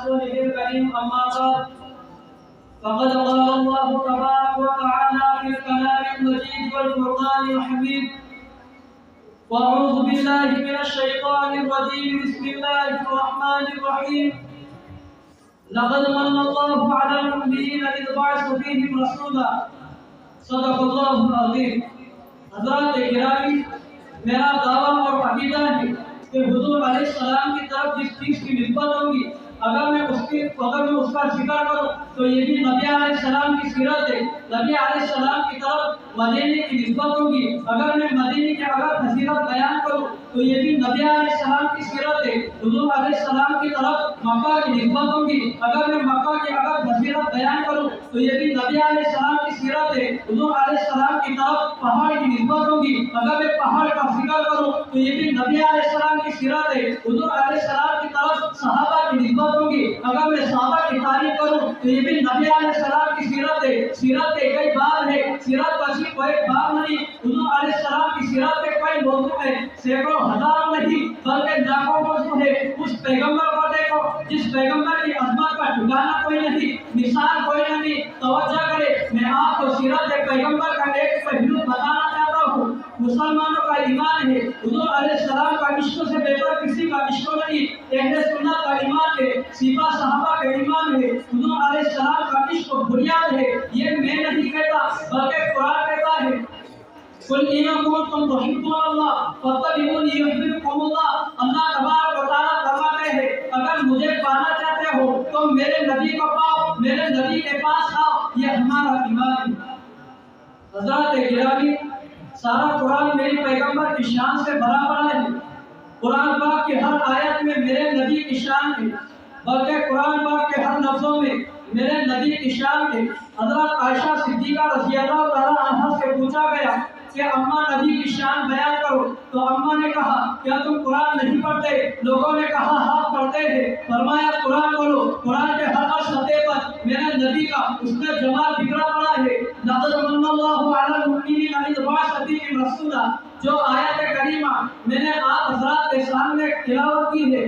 رسوله الكريم أما بعد فقد قال الله تبارك وتعالى في الكلام المجيد والفرقان الحميد وأعوذ بالله من الشيطان الرجيم بسم الله الرحمن الرحيم لقد من الله على المؤمنين إذ بعث فيهم رسولا صدق اللہ العظیم۔ حضرات گرامی، میرا دعویٰ اور عقیدہ ہے کہ حضور علیہ السلام کی طرف جس چیز کی نسبت ہوگی اگر میں اس کا ذکر کروں تو یہ بھی نبی علیہ السلام کی سیرت ہے۔ نبی علیہ السلام کی طرف مدینے کی نسبت ہوگی اگر میں مدینے کی فضیلت بیان کروں تو یہ بھی نبی علیہ السلام کی سیرت ہے۔ حضور علیہ السلام کی طرف مکہ کی نسبت ہوگی اگر میں مکہ کی فضیلت بیان کروں تو یہ بھی نبی علیہ السلام کی سیرت ہے۔ حضور علیہ السلام کی طرف پہاڑ کی نسبت ہوگی اگر میں پہاڑ کا ذکر کروں تو یہ بھی نبی علیہ السلام کی سیرت ہے۔ حضور علیہ السلام کی طرف صحابہ کی نسبت ہوگی اگر میں صحابہ کی تعریف کروں تو یہ بھی نبی علیہ السلام کی سیرت ہے۔ سیرت کے کئی باب ہے، سیرت کا صرف ایک باب نہیں، حضور علیہ السلام کی سیرت کے کئی موضوع ہیں، سینکڑوں ہزاروں نہیں بلکہ لاکھوں موضوع ہے۔ اس پیغمبر کو دیکھو جس پیغمبر کی عظمت کا ٹھکانا کوئی نہیں، مثال کوئی نہیں۔ توجہ کرے، میں آپ کو سیرت پیغمبر کا ایک پہلو بتانا چاہتا ہوں۔ مسلمانوں کا ایمان ہے حضور علیہ السلام کا عشق سے بہتر کسی کا عشق نہیں۔ اہل سنت کا ایمان ہے، سیپا صحابہ کا ایمان ہے، حضور علیہ السلام کا عشق بنیاد ہے۔ یہ میں نہیں کہتا بلکہ قرآن کہتا ہے قل ان کنتم تحبون اللہ فاتبعونی یحببکم اللہ۔ اللہ تبارک و تعالیٰ فرماتے ہیں اگر مجھے پانا چاہتے ہو تو میرے نبی کو پاؤ، میرے نبی کے پاس آؤ، یہ ہمارا ایمان ہے۔ حضرات گرامی، سارا قرآن میری پیغمبر کی شان سے بھرا پڑا ہے۔ قرآن پاک کی ہر آیت میں میرے نبی کی شان ہے، بلکہ قرآن پاک کے ہر لفظوں میں میرے نبی کی شان ہے۔ حضرت عائشہ صدیقہ رضی اللہ تعالیٰ عنہا سے پوچھا گیا کہ اماں نبی کی شان بیان کرو تو اماں نے کہا کیا تم قرآن نہیں پڑھتے؟ لوگوں نے کہا ہاں پڑھتے ہیں۔ فرمایا قرآن پڑھو، قرآن کے ہر سطح پر میرے نبی کا اس میں جمال بکھرا پڑا ہے۔ لقد من اللہ علی المؤمنین اذ بعث فیہم رسولا، جو آیت کریمہ میں نے آپ حضرات کے سامنے تلاوت کی ہے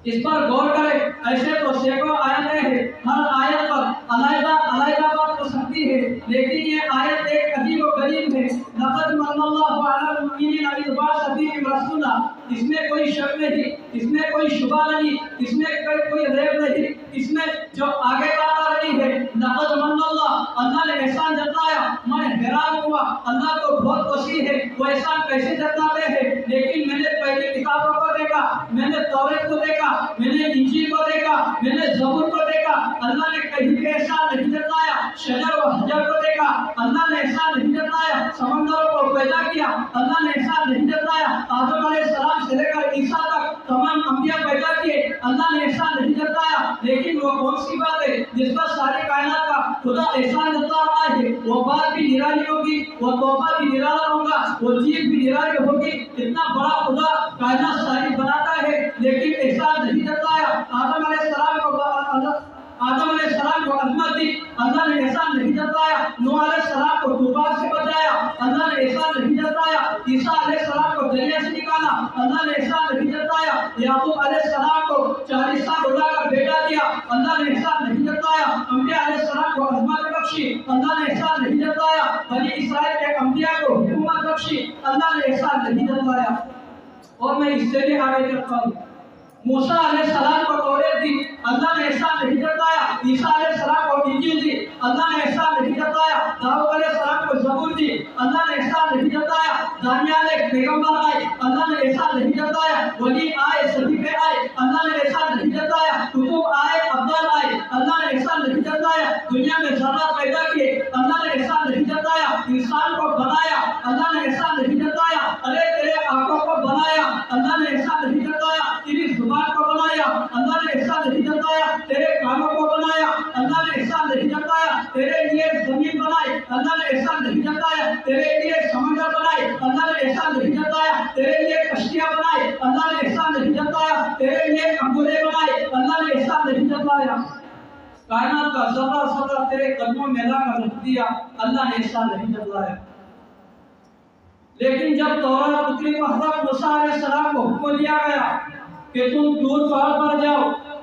اس پر غور کریں۔ ایسے تو سینکڑوں آیتیں ہیں، ہر آیت پر علیحدہ بات ہو سکتی ہے، لیکن یہ آیت ایک عجیب و غریب ہے۔ لقد من اللہ علی المؤمنین اذ بعث فیہم رسولا، اس میں کوئی شک نہیں، اس میں کوئی شبہ نہیں، اس میں کوئی ریب نہیں، اس میں جو آگے بات آ رہی ہے لقد من اللہ نے احسان جتلایا۔ میں حیران ہوا، اللہ تو بہت وسیع ہے، وہ احسان کیسے جتلاتے ہیں؟ لیکن میں نے پہلی کتابوں کو دیکھا، میں نے توریت کو دیکھا، میں نے انجیل کو دیکھا، میں نے زبور کو دیکھا، اللہ نے کہیں بھی احسان نہیں جتلایا۔ شجر و حجر کو دیکھا، اللہ نے احسان نہیں جتلایا۔ سمندروں کو پیدا کیا، اللہ نے احسان نہیں جتلایا۔ آدم علیہ السلام سے لے کر عیسیٰ تک تمام انبیاء پیدا کیے، اللہ نے احسان نہیں جتلایا۔ لیکن وہ کون سی بات ہے جس پر ساری کائنات کا خدا احسان جتلا رہا ہے؟ وہ بات بھی نرالی ہوگی، وہ توبہ بھی نرالا ہوگا، وہ چیز بھی نرالی ہوگی۔ اتنا بڑا خدا کائنات ساری بناتا ہے لیکن احسان نہیں جتلایا۔ آدم علیہ السلام کو عظمت دی، اللہ نے احسان نہیں جتلایا۔ نوح علیہ السلام کو طوفان سے بچایا، اللہ نے احسان نہیں جتلایا۔ عیسیٰ علیہ السلام کو دریا سے نکالا، اللہ نے احسان نہیں جتلایا۔ یعقوب علیہ السلام کو 40 سال اڑا کر بیٹا دیا، اللہ نے احسان نہیں جتلایا۔ انبیاء علیہ السلام کو عظمت بخشی، اللہ نے احسان نہیں جتلایا۔ بنی اسرائیل کے انبیاء کو حکومت بخشی، اللہ نے احسان نہیں جتلایا۔ اور میں اس سے بھی آگے چلتا ہوں، موسیٰ علیہ السلام کو توریت دی، اللہ نے احسان نہیں جتلایا۔ عیسیٰ علیہ السلام کو انجیل دی، اللہ نے احسان نہیں جتلایا۔ داؤد علیہ السلام کو زبور دی، اللہ نے احسان نہیں جتلایا۔ دانیال ایک پیغمبر آئے، اللہ نے احسان نہیں جتلایا۔ ولی آئے، صدیقے آئے، اللہ نے احسان نہیں جتلایا۔ کتب آئے، ابدال آئے، اللہ نے احسان نہیں جتلایا۔ دنیا میں ذرات پیدا کیے، اللہ نے احسان نہیں جتلایا۔ انسان کو بنایا، اللہ نے احسان نہیں جتلایا۔ ارے تیرے آنکھوں کو بنایا، اللہ نے احسان نہیں جتلایا۔ تیری زبان کو بنایا، اللہ نے احسان نہیں جتلایا۔ تیرے کانوں کو بنایا، اللہ نے احسان نہیں جتلایا۔ تیرے لیے زمین بنائی، اللہ نے احسان نہیں جتلایا۔ تیرے لیے سمندر بنائی، اللہ نے احسان نہیں جتلایا۔ تیرے لیے کشتیاں بنائی، اللہ نے احسان نہیں جتلایا۔ تیرے لیے انگورے بنائے، اللہ نے احسان نہیں جتلایا۔ کائنات کا ذرہ تیرے قدموں میں لا کر رکھ دیا، اللہ نے احسان نہیں جتلایا۔ لیکن جب تورات اتری تو حضرت موسیٰ علیہ السلام کو حکم دیا گیا کہ تم دور پہاڑ پر جاؤ